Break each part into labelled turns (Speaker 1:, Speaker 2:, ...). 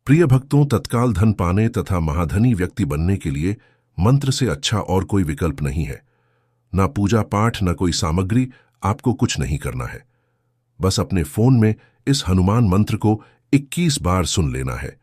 Speaker 1: प्रिय भक्तों, तत्काल धन पाने तथा महाधनी व्यक्ति बनने के लिए मंत्र से अच्छा और कोई विकल्प नहीं है। ना पूजा पाठ, ना कोई सामग्री, आपको कुछ नहीं करना है। बस अपने फोन में इस हनुमान मंत्र को 21 बार सुन लेना है।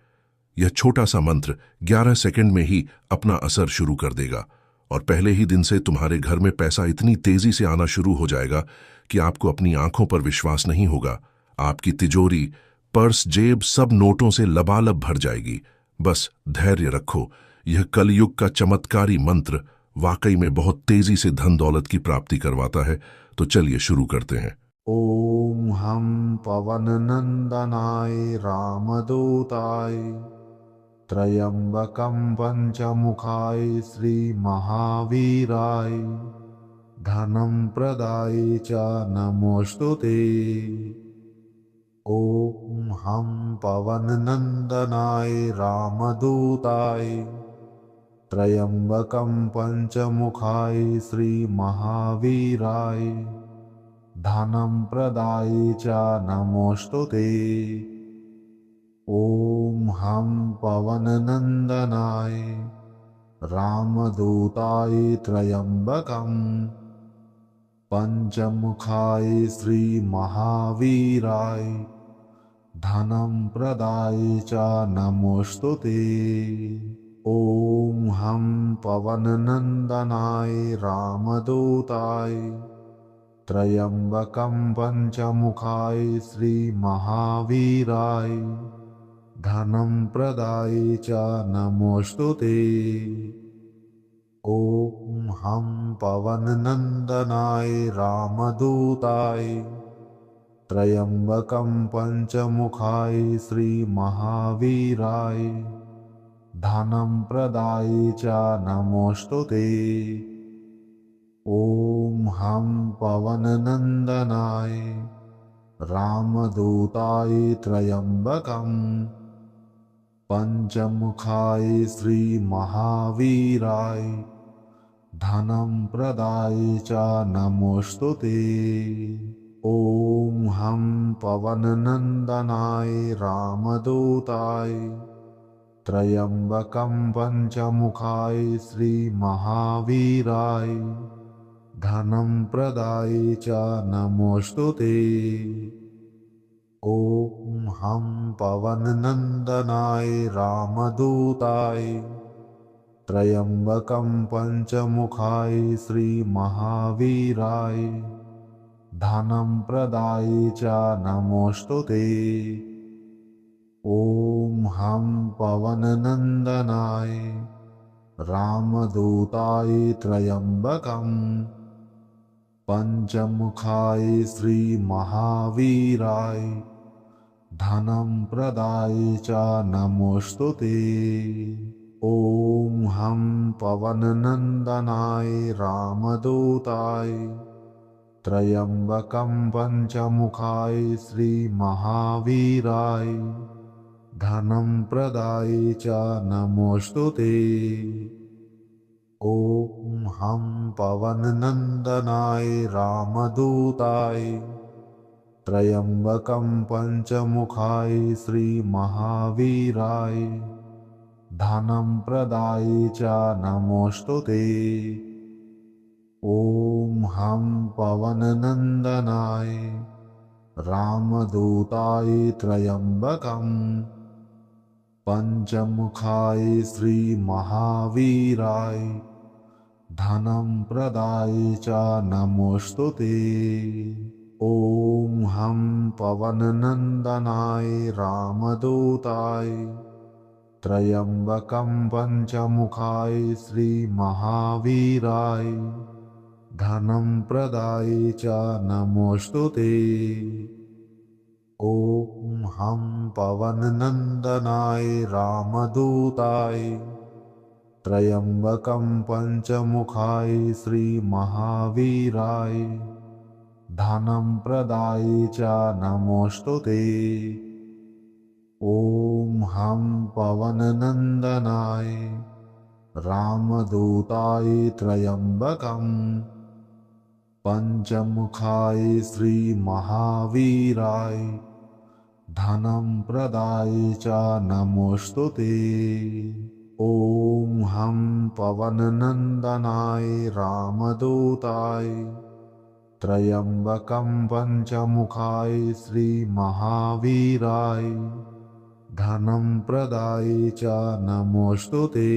Speaker 1: यह छोटा सा मंत्र 11 सेकंड में ही अपना असर शुरू कर देगा और पहले ही दिन से तुम्हारे घर में पैसा इतनी तेजी से आना शुरू हो जाएगा कि आपको अपनी आंखों पर विश्वास नहीं होगा। आपकी तिजोरी, पर्स, जेब सब नोटों से लबालब भर जाएगी। बस धैर्य रखो। यह कलयुग का चमत्कारी मंत्र वाकई में बहुत तेजी से धन दौलत की प्राप्ति करवाता है। तो चलिए शुरू करते हैं।
Speaker 2: ॐ हम पवननन्दनाय रामदूताय त्र्यम्बकं पञ्चमुखाय श्रीमहावीराय धनं प्रदाय च नमोऽस्तु ते। ॐ हम पवननन्दनाय रामदूताय त्र्यम्बकं पञ्चमुखाय श्रीमहावीराय धनं प्रदाय च नमोऽस्तु ते। ॐ हम पवननन्दनाय रामदूताय त्र्यम्बकं पञ्चमुखाय श्रीमहावीराय धनं प्रदाय च नमोऽस्तु ते। ॐ हम पवननन्दनाय रामदूताय त्र्यम्बकं पञ्चमुखाय श्रीमहावीराय धनं प्रदाय च नमोऽस्तु ते। ॐ हम पवननन्दनाय रामदूताय त्र्यम्बकं पञ्चमुखाय श्रीमहावीराय धनं प्रदाय च नमोऽस्तु ते। ॐ हम पवननन्दनाय रामदूताय त्र्यम्बकं पञ्चमुखाय श्रीमहावीराय धनं प्रदाय च नमोऽस्तु ते। ॐ हम पवननन्दनाय रामदूताय त्र्यम्बकं पञ्चमुखाय श्रीमहावीराय धनं प्रदाय च नमोऽस्तु ते। ॐ हम पवननन्दनाय रामदूताय त्र्यम्बकं पञ्चमुखाय श्रीमहावीराय धनं प्रदाय च नमोऽस्तु ते। ॐ हम पवननन्दनाय रामदूताय त्र्यम्बकं पञ्चमुखाय श्रीमहावीराय धनं प्रदाय च नमोऽस्तु ते। ॐ हम पवननन्दनाय रामदूताय त्र्यम्बकं पञ्चमुखाय श्रीमहावीराय धनं प्रदाय च नमोऽस्तु ते। ॐ हम पवननन्दनाय रामदूताय त्र्यम्बकं पञ्चमुखाय श्रीमहावीराय धनं प्रदाय च नमोऽस्तु ते। ॐ हम पवननन्दनाय रामदूताय त्र्यम्बकं पञ्चमुखाय श्रीमहावीराय धनं प्रदाय च नमोऽस्तु ते। ॐ हम पवननन्दनाय रामदूताय त्र्यम्बकं पञ्चमुखाय श्रीमहावीराय धनं प्रदाय च नमोऽस्तु ते। ॐ हम पवननन्दनाय रामदूताय त्र्यम्बकं पञ्चमुखाय श्रीमहावीराय धनं प्रदाय च नमोऽस्तु ते। ॐ हम पवननन्दनाय रामदूताय त्र्यम्बकं पञ्चमुखाय श्रीमहावीराय धनं प्रदायि च नमोऽस्तु ते। ॐ हं पवननन्दनाय रामदूताय त्र्यम्बकं पञ्चमुखाय श्रीमहावीराय धनं प्रदायि च नमोऽस्तु ते।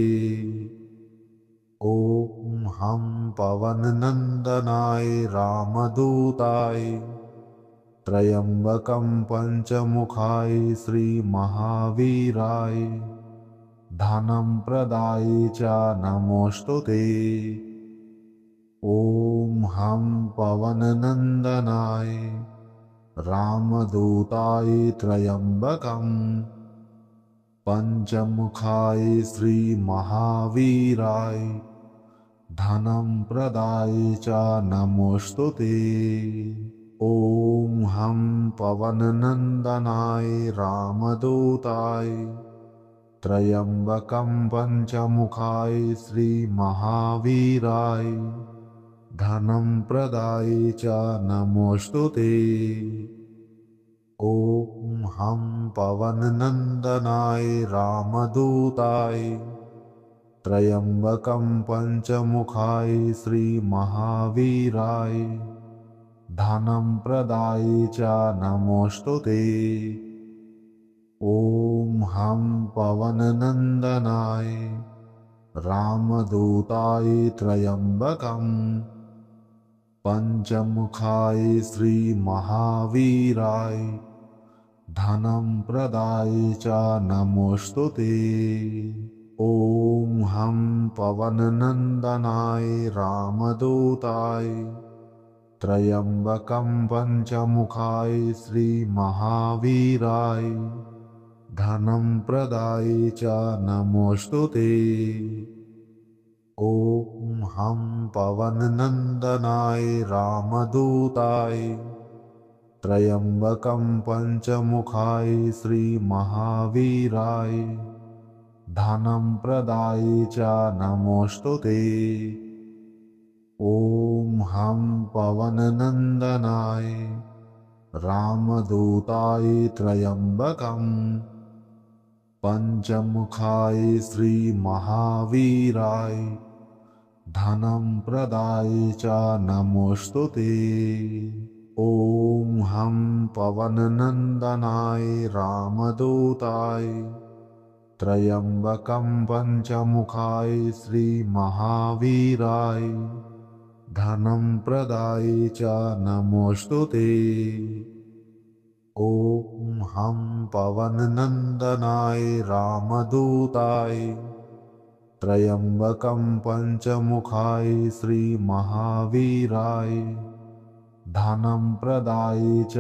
Speaker 2: ॐ हं पवननन्दनाय रामदूताय त्र्यम्बकं पञ्चमुखाय श्रीमहावीराय धनं प्रदायि च नमोऽस्तु ते। ॐ हं पवननन्दनाय रामदूताय त्र्यम्बकं पञ्चमुखाय श्रीमहावीराय धनं प्रदायि च नमोऽस्तु ते। ॐ हं पवननन्दनाय रामदूताय त्र्यम्बकं पञ्चमुखाय श्रीमहावीराय धनं प्रदायि च नमोऽस्तु ते। ॐ हं पवननन्दनाय रामदूताय त्र्यम्बकं पञ्चमुखाय श्रीमहावीराय धनं प्रदायि च नमोऽस्तु ते। ॐ हं पवननन्दनाय रामदूताय त्र्यम्बकं पञ्चमुखाय श्रीमहावीराय धनं प्रदायि च नमोऽस्तु ते। ॐ हं पवननन्दनाय रामदूताय त्र्यम्बकं पञ्चमुखाय श्रीमहावीराय धनं प्रदायि च नमोऽस्तु ते। ॐ हं पवननन्दनाय रामदूताय त्र्यम्बकं पञ्चमुखाय श्रीमहावीराय धनं प्रदायि च नमोऽस्तु ते। ॐ हं पवननन्दनाय रामदूताय त्र्यम्बकं पञ्चमुखाय श्रीमहावीराय धनं प्रदायि च नमोऽस्तु ते। ॐ हं पवननन्दनाय रामदूताय त्र्यम्बकं पञ्चमुखाय श्रीमहावीराय धनं प्रदायि च नमोऽस्तु ते। ॐ हं पवननन्दनाय रामदूताय त्र्यम्बकं पञ्चमुखाय श्रीमहावीराय धनं प्रदायि च